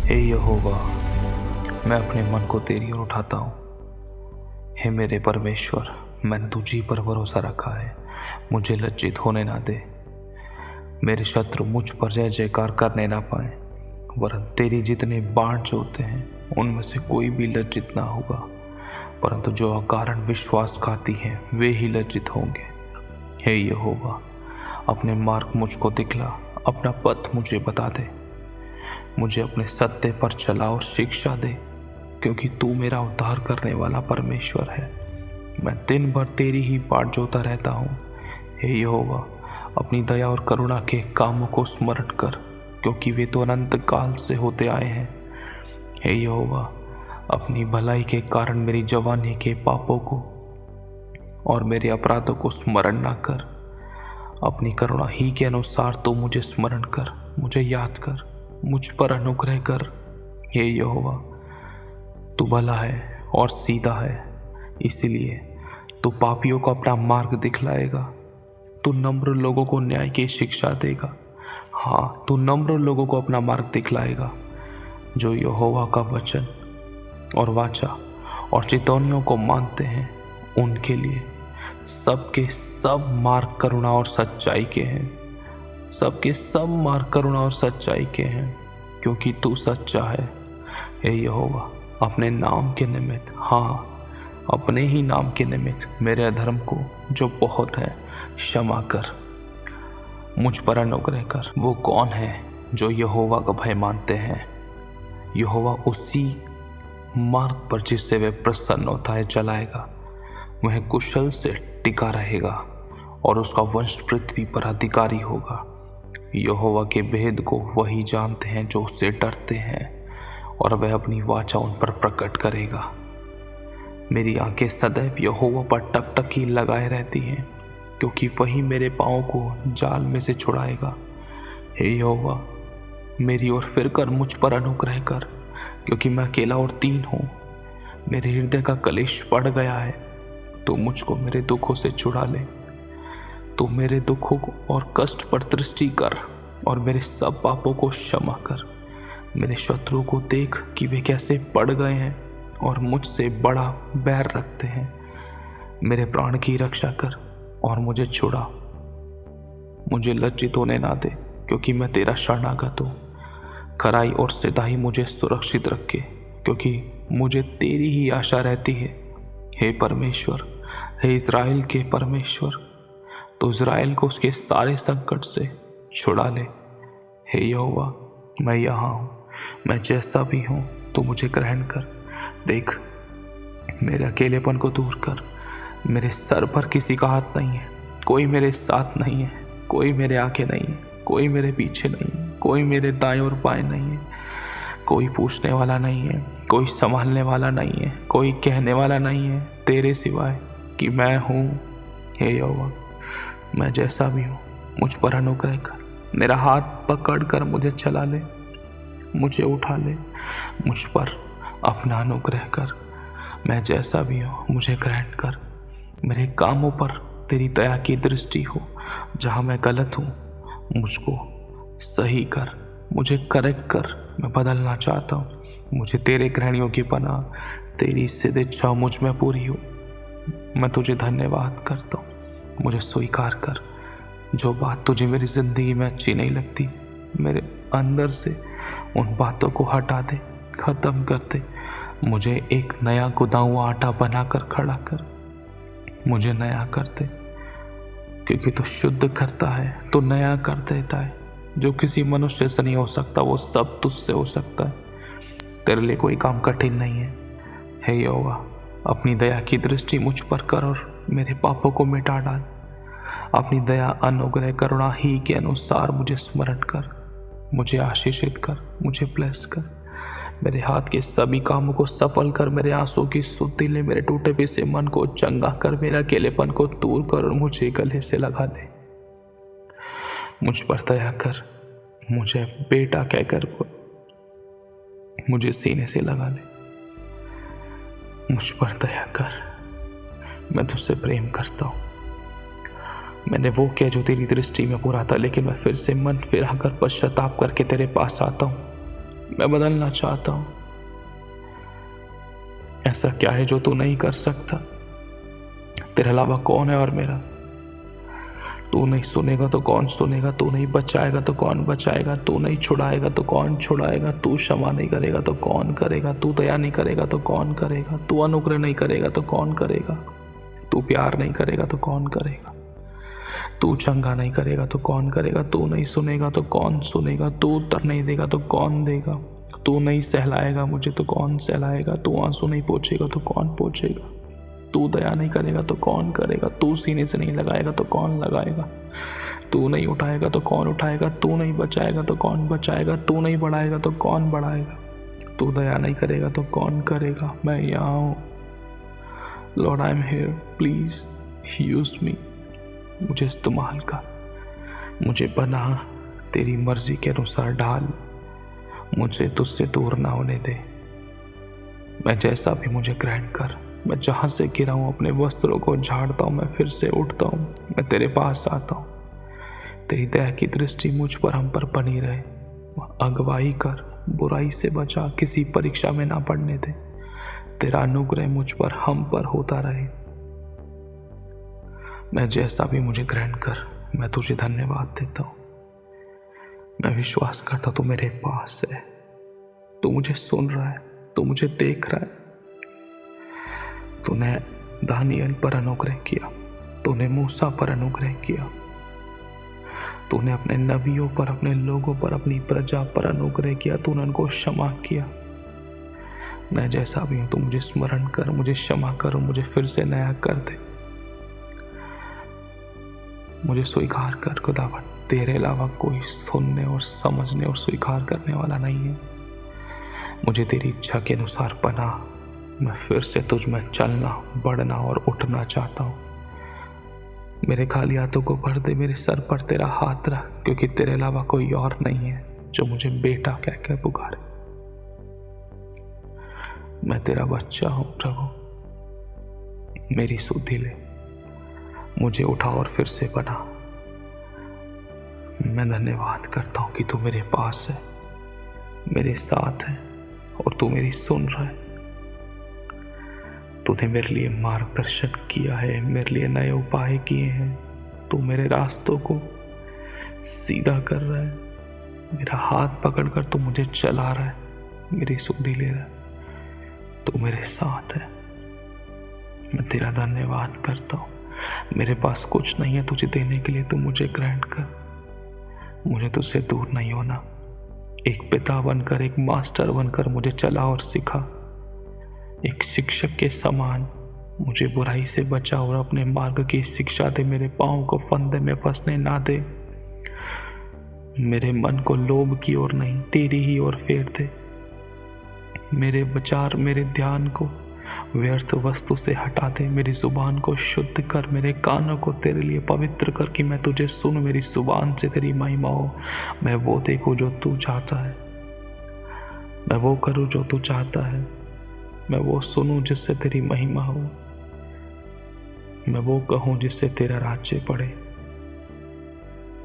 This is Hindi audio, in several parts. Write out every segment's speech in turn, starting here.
हे यहोवा, मैं अपने मन को तेरी ओर उठाता हूँ। हे मेरे परमेश्वर, मैंने तुझी पर भरोसा रखा है। मुझे लज्जित होने ना दे। मेरे शत्रु मुझ पर जय जयकार करने ना पाए, वरन तेरी जितने बाण जोते हैं उनमें से कोई भी लज्जित ना होगा, परंतु जो अकारण विश्वासघाती हैं वे ही लज्जित होंगे। हे यहोवा, अपने मार्ग मुझको दिखला, अपना पथ मुझे बता दे। मुझे अपने सत्य पर चला और शिक्षा दे, क्योंकि तू मेरा उद्धार करने वाला परमेश्वर है। मैं दिन भर तेरी ही बाट जोता रहता हूँ। हे यहोवा, अपनी दया और करुणा के कामों को स्मरण कर, क्योंकि वे तो अनंत काल से होते आए हैं। हे यहोवा, अपनी भलाई के कारण मेरी जवानी के पापों को और मेरे अपराधों को स्मरण ना कर। अपनी करुणा ही के अनुसार तो मुझे स्मरण कर, मुझे याद कर, मुझ पर अनुग्रह कर। हे यहोवा, तू भला है और सीधा है, इसलिए तू पापियों को अपना मार्ग दिखलाएगा। तू नम्र लोगों को न्याय की शिक्षा देगा। हाँ, तू नम्र लोगों को अपना मार्ग दिखलाएगा। जो यहोवा का वचन और वाचा और चेतावनियों को मानते हैं, उनके लिए सबके सब मार्ग करुणा और सच्चाई के हैं। सबके सब मार्ग करुणा और सच्चाई के हैं, क्योंकि तू सच्चा है। हे यहोवा, अपने नाम के निमित्त, हाँ, अपने ही नाम के निमित्त मेरे अधर्म को, जो बहुत है, क्षमा कर। मुझ पर अनुग्रह कर। वो कौन है जो यहोवा का भय मानते हैं? यहोवा उसी मार्ग पर जिससे वे प्रसन्न होता है चलाएगा। वह कुशल से टिका रहेगा और उसका वंश पृथ्वी पर अधिकारी होगा। यहोवा के भेद को वही जानते हैं जो उससे डरते हैं, और वह अपनी वाचा उन पर प्रकट करेगा। मेरी आंखें सदैव यहोवा पर टकटकी लगाए रहती हैं, क्योंकि वही मेरे पाँव को जाल में से छुड़ाएगा। हे यहोवा, मेरी ओर फिरकर मुझ पर अनुग्रह कर, क्योंकि मैं अकेला और दीन हूँ। मेरे हृदय का कलेश बढ़ गया है। तो मुझको मेरे दुखों से छुड़ा ले। तो मेरे दुखों को और कष्ट पर दृष्टि कर, और मेरे सब पापों को क्षमा कर। मेरे शत्रुओं को देख कि वे कैसे पड़ गए हैं और मुझसे बड़ा बैर रखते हैं। मेरे प्राण की रक्षा कर और मुझे छुड़ा। मुझे लज्जित होने ना दे, क्योंकि मैं तेरा शरणागत हूँ। खराई और सिधाई मुझे सुरक्षित रखे, क्योंकि मुझे तेरी ही आशा रहती है। हे परमेश्वर, हे इज़राइल के परमेश्वर, तो इज़राइल को उसके सारे संकट से छुड़ा ले। हे यहोवा, मैं यहाँ हूँ, मैं जैसा भी हूँ तो मुझे ग्रहण कर। देख, मेरे अकेलेपन को दूर कर। मेरे सर पर किसी का हाथ नहीं है, कोई मेरे साथ नहीं है, कोई मेरे आगे नहीं है, कोई मेरे पीछे नहीं है, कोई मेरे दाएं और बाएं नहीं है, कोई पूछने वाला नहीं है, कोई संभालने वाला नहीं है, कोई कहने वाला नहीं है तेरे सिवाय कि मैं हूँ। हे यहोवा, मैं जैसा भी हूँ मुझ पर अनुग्रह कर। मेरा हाथ पकड़ कर मुझे चला ले, मुझे उठा ले। मुझ पर अपना अनुग्रह कर। मैं जैसा भी हूँ मुझे ग्रहण कर। मेरे कामों पर तेरी दया की दृष्टि हो। जहाँ मैं गलत हूँ मुझको सही कर, मुझे करेक्ट कर। मैं बदलना चाहता हूँ। मुझे तेरे ग्रहण योग्य बना। तेरी सिद्ध इच्छा मुझ में पूरी हो। मैं तुझे धन्यवाद करता हूँ। मुझे स्वीकार कर। जो बात तुझे मेरी ज़िंदगी में अच्छी नहीं लगती, मेरे अंदर से उन बातों को हटा दे, ख़त्म कर दे। मुझे एक नया गुदा हुआ आटा बनाकर खड़ा कर। मुझे नया कर दे, क्योंकि तू शुद्ध करता है, तो नया कर देता है। जो किसी मनुष्य से नहीं हो सकता वो सब तुझसे हो सकता है। तेरे लिए कोई काम कठिन नहीं है। हे यहोवा, अपनी दया की दृष्टि मुझ पर कर और मेरे पापों को मिटा डाल। अपनी दया, अनुग्रह, करुणा ही के अनुसार मुझे स्मरण कर। मुझे आशीषित कर, मुझे ब्लेस कर। मेरे हाथ के सभी कामों को सफल कर। मेरे आंसू की सुधि ले। मेरे टूटे पिसे मन को चंगा कर। मेरा अकेलेपन को दूर कर और मुझे गले से लगा ले। मुझ पर दया कर। मुझे बेटा कहकर मुझे सीने से लगा ले। मुझ पर दया कर। मैं तुझसे प्रेम करता हूँ। मैंने वो किया जो तेरी दृष्टि में बुरा था, लेकिन मैं फिर से मन फिरा कर पश्चाताप करके तेरे पास आता हूँ। मैं बदलना चाहता हूँ। ऐसा क्या है जो तू नहीं कर सकता? तेरे अलावा कौन है और मेरा? तू नहीं सुनेगा तो कौन सुनेगा? तू नहीं बचाएगा तो कौन बचाएगा? तू नहीं छुड़ाएगा तो कौन छुड़ाएगा? तू क्षमा नहीं करेगा तो कौन करेगा? तू दया नहीं करेगा तो कौन करेगा? तू अनुग्रह नहीं करेगा तो कौन करेगा? तू प्यार नहीं करेगा तो कौन करेगा? तू चंगा नहीं करेगा तो कौन करेगा? तू नहीं सुनेगा तो कौन सुनेगा? तू उत्तर नहीं देगा तो कौन देगा? तू नहीं सहलाएगा मुझे तो कौन सहलाएगा? तू आंसू नहीं पोंछेगा तो कौन पोंछेगा? तू दया नहीं करेगा तो कौन करेगा? तू सीने से नहीं लगाएगा तो कौन लगाएगा? तू नहीं उठाएगा तो कौन उठाएगा? तू नहीं बचाएगा तो कौन बचाएगा? तू नहीं बढ़ाएगा तो कौन बढ़ाएगा? तू दया नहीं करेगा तो कौन करेगा? मैं यहाँ हूँ Lord, I am here, please use me. मुझे इस्तेमाल कर, मुझे बना, तेरी मर्जी के अनुसार ढाल, मुझे तुझसे दूर ना होने दे। मैं जैसा भी मुझे ग्रहण कर। मैं जहाँ से गिरा हूँ अपने वस्त्रों को झाड़ता हूँ, मैं फिर से उठता हूँ, मैं तेरे पास आता हूँ। तेरी दया की दृष्टि मुझ पर, हम पर बनी रहे। अगुवाई कर, बुराई से बचा, किसी परीक्षा में ना पड़ने दे। तेरा अनुग्रह मुझ पर, हम पर होता रहे। मैं जैसा भी मुझे ग्रहण कर, मैं तुझे धन्यवाद देता हूँ। मैं विश्वास करता तू मेरे पास है, तू मुझे सुन रहा है, तू मुझे देख रहा है। तूने दानियल पर अनुग्रह किया, तूने मूसा पर अनुग्रह किया, तूने अपने नबियों पर, अपने लोगों पर, अपनी प्रजा पर अनुग्रह किया, तूने उनको क्षमा किया। मैं जैसा भी हूं तू मुझे स्मरण कर, मुझे क्षमा कर, मुझे फिर से नया कर दे। मुझे स्वीकार कर खुदावन, तेरे अलावा कोई सुनने और समझने और स्वीकार करने वाला नहीं है। मुझे तेरी इच्छा के अनुसार बना। मैं फिर से तुझ में चलना, बढ़ना और उठना चाहता हूँ। मेरे खाली हाथों को भर दे, मेरे सर पर तेरा हाथ रख, क्योंकि तेरे अलावा कोई और नहीं है जो मुझे बेटा कह के पुकारे। मैं तेरा बच्चा हूँ प्रभु, मेरी सुधि ले, मुझे उठा और फिर से बना। मैं धन्यवाद करता हूँ कि तू मेरे पास है, मेरे साथ है और तू मेरी सुन रहा है। तूने मेरे लिए मार्गदर्शन किया है, मेरे लिए नए उपाय किए हैं। तू मेरे रास्तों को सीधा कर रहा है, मेरा हाथ पकड़कर तू मुझे चला रहा है, मेरी सुधि ले रहा है। तू मेरे साथ है, मैं तेरा धन्यवाद करता हूँ। मेरे पास कुछ नहीं है तुझे देने के लिए, तू मुझे ग्रहण कर। मुझे तुझसे दूर नहीं होना। एक पिता बनकर, एक मास्टर बनकर मुझे चला और सिखा। एक शिक्षक के समान मुझे बुराई से बचा और अपने मार्ग की शिक्षा दे। मेरे पाँव को फंदे में फंसने ना दे। मेरे मन को लोभ की ओर नहीं, तेरी ही ओर फेर दे। मेरे विचार, मेरे ध्यान को व्यर्थ वस्तु से हटा दे। मेरी जुबान को शुद्ध कर, मेरे कानों को तेरे लिए पवित्र कर कि मैं तुझे सुन, मेरी जुबान से तेरी महिमा हो। मैं वो देखूं जो तू चाहता है, मैं वो करूं जो तू चाहता है, मैं वो सुनूं जिससे तेरी महिमा हो, मैं वो कहूं जिससे तेरा राज्य बढ़े।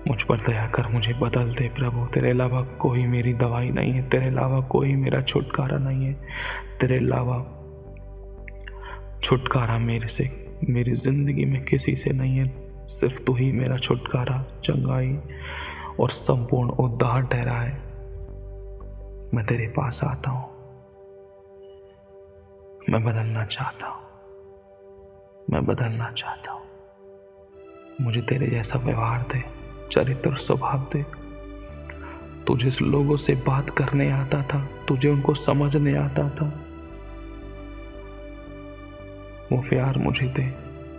मुझ पर दया कर, मुझे बदल दे प्रभु। तेरे अलावा कोई मेरी दवाई नहीं है, तेरे अलावा कोई मेरा छुटकारा नहीं है। तेरे अलावा छुटकारा मेरे से, मेरी जिंदगी में किसी से नहीं है। सिर्फ तू ही मेरा छुटकारा, चंगाई और संपूर्ण उद्धार ठहरा है। मैं तेरे पास आता हूँ, मैं बदलना चाहता हूँ, मैं बदलना चाहता हूँ। मुझे तेरे जैसा व्यवहार दे, चरित्र और स्वभाव दे। तुझे लोगों से बात करने आता था, तुझे उनको समझने आता था, वो प्यार मुझे दे,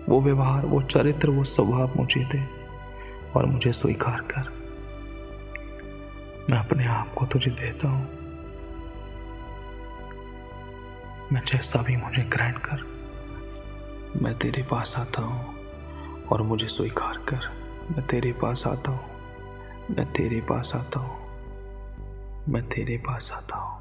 वो व्यवहार, वो चरित्र, वो स्वभाव मुझे दे और मुझे स्वीकार कर। मैं अपने आप को तुझे देता हूँ। मैं जैसा भी मुझे ग्रहण कर। मैं तेरे पास आता हूँ और मुझे स्वीकार कर। मैं तेरे पास आता हूँ, मैं तेरे पास आता हूँ, मैं तेरे पास आता हूँ।